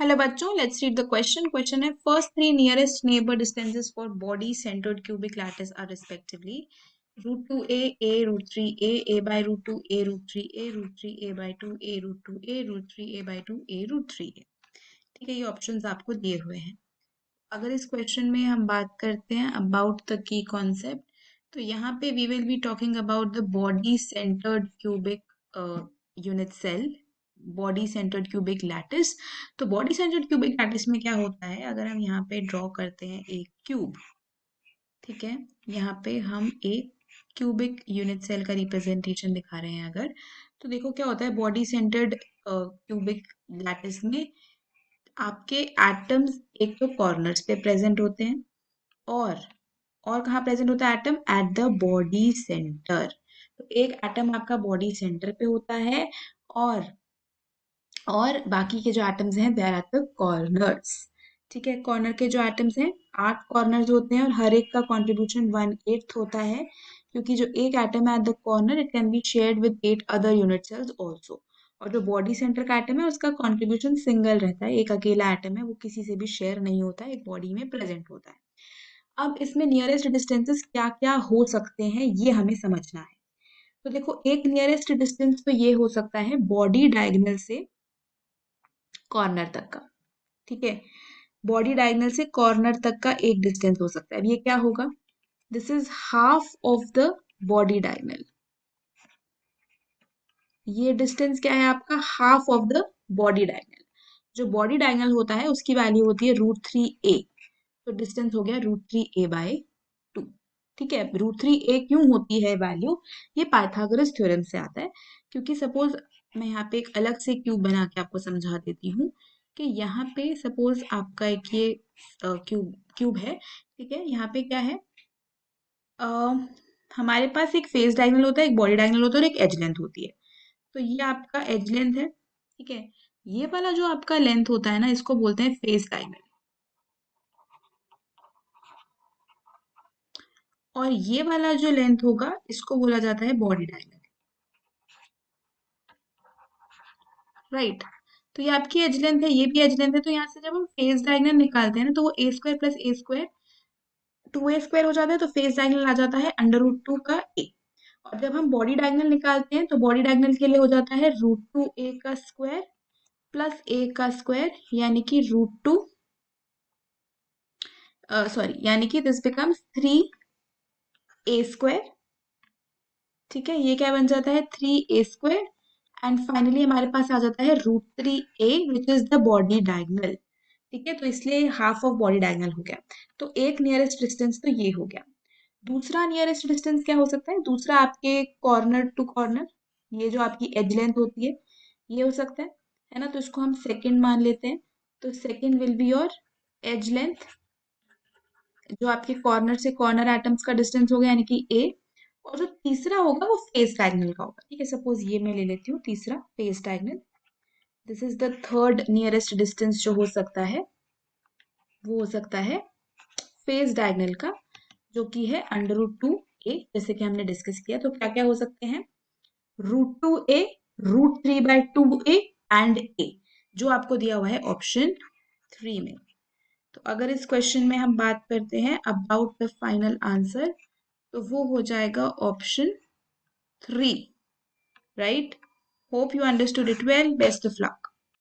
Hello बच्चों, let's read the question. Question है first three nearest neighbour distances for body centred cubic lattice are respectively root two a root three a by root two a root three a by two a root two a root three a by two a root three a. ठीक है, ये options आपको दिए हुए हैं। अगर इस question में हम बात करते हैं अबाउट द की कॉन्सेप्ट, तो यहाँ पे we will be talking about the body centred cubic unit cell, body centred cubic lattice. तो बॉडी सेंटर्ड क्यूबिक लैटिस में क्या होता है, अगर हम यहाँ पे ड्रॉ करते हैं एक क्यूब, ठीक है, यहाँ पे हम एक क्यूबिक यूनिट सेल का रिप्रेजेंटेशन दिखा रहे हैं अगर, तो देखो क्या होता है बॉडी सेंटर्ड क्यूबिक लैटिस में आपके एटम्स एक तो कॉर्नर्स पे प्रेजेंट होते हैं और कहाँ प्रेजेंट होता है atom, at the body centre. तो एक एटम आपका बॉडी सेंटर पे होता है और बाकी के जो एटम्स हैं they are at the corners. ठीक है, कॉर्नर के जो एटम्स हैं 8 कॉर्नर्स होते हैं और हर एक का कंट्रीब्यूशन 1/8 होता है, क्योंकि जो एक एटम है at the corner it can be shared with 8 other unit sales also. और जो बॉडी सेंटर का एटम है उसका कंट्रीब्यूशन सिंगल रहता है, एक अकेला एटम है, वो किसी से भी शेयर नहीं होता है, एक बॉडी में प्रेजेंट होता है। अब इसमें नियरेस्ट डिस्टेंसेस क्या क्या हो सकते हैं ये हमें समझना है। तो देखो, एक नियरेस्ट डिस्टेंस तो ये हो सकता है बॉडी डायगोनल से कॉर्नर तक का। ठीक है, बॉडी डायगोनल से कॉर्नर तक का एक डिस्टेंस हो सकता है। अब ये क्या होगा, this is half of the body diagonal. ये डिस्टेंस क्या है आपका, half of the body diagonal. जो बॉडी डायगोनल होता है उसकी वैल्यू होती है √3a, तो डिस्टेंस हो गया √3a/2। ठीक है, √3a क्यों होती है वैल्यू, ये पाइथागोरस थ्योरम से आता है। क्योंकि सपोज मैं यहाँ पे एक अलग से क्यूब बना के आपको समझा देती हूँ कि यहाँ पे सपोज आपका एक ये क्यूब है। ठीक है, यहाँ पे क्या है, अ, हमारे पास एक फेस डायगोनल होता है, एक बॉडी डायगोनल होता है और एक एज लेंथ होती है। तो ये आपका एज लेंथ है। ठीक है, ये वाला जो आपका लेंथ होता है ना, इसको बोलते हैं फेस डायगोनल, और ये वाला जो लेंथ होगा इसको बोला जाता है बॉडी डायगोनल। राइट, तो ये आपकी एज लेंथ है, ये भी एज लेंथ है, तो यहाँ से जब हम फेस डायगोनल निकालते हैं ना, तो वो a² + a² 2a² हो जाता है, तो फेस डायगोनल आ जाता है √2 का a। और जब हम बॉडी डायगोनल निकालते हैं तो बॉडी डायगोनल के लिए हो जाता है √2a² + a², यानी कि √2 सॉरी, यानी कि दिस बिकम्स 3a²। ठीक है, ये क्या बन जाता है 3a², एंड फाइनली हमारे पास आ जाता है √3a which is the body diagonal. ठीक है, तो इसलिए हाफ ऑफ बॉडी डायगोनल हो गया। तो एक नियरेस्ट डिस्टेंस तो ये हो गया। दूसरा नियरेस्ट डिस्टेंस क्या हो सकता है, दूसरा आपके कॉर्नर टू कॉर्नर, ये जो आपकी एज लेंथ होती है ये हो सकता है ना, तो इसको हम सेकंड मान लेते हैं। तो second will be your age length, जो आपके कॉर्नर से कॉर्नर एटम्स का डिस्टेंस हो गया यानी कि a। और जो तीसरा होगा वो फेस डायगोनल का होगा। ठीक है, सपोज ये मैं ले लेती हूँ तीसरा face diagonal, this is the third nearest distance जो हो सकता है, वो हो सकता है फेस डायगोनल का, जो कि है √2a, जैसे कि हमने डिस्कस किया। तो क्या क्या हो सकते हैं, √2a, √3/2a एंड a, जो आपको दिया हुआ है ऑप्शन 3 में। तो अगर इस क्वेश्चन में हम बात करते हैं अबाउट द फाइनल आंसर, तो वो हो जाएगा option 3। Right, hope you understood it well, best of luck.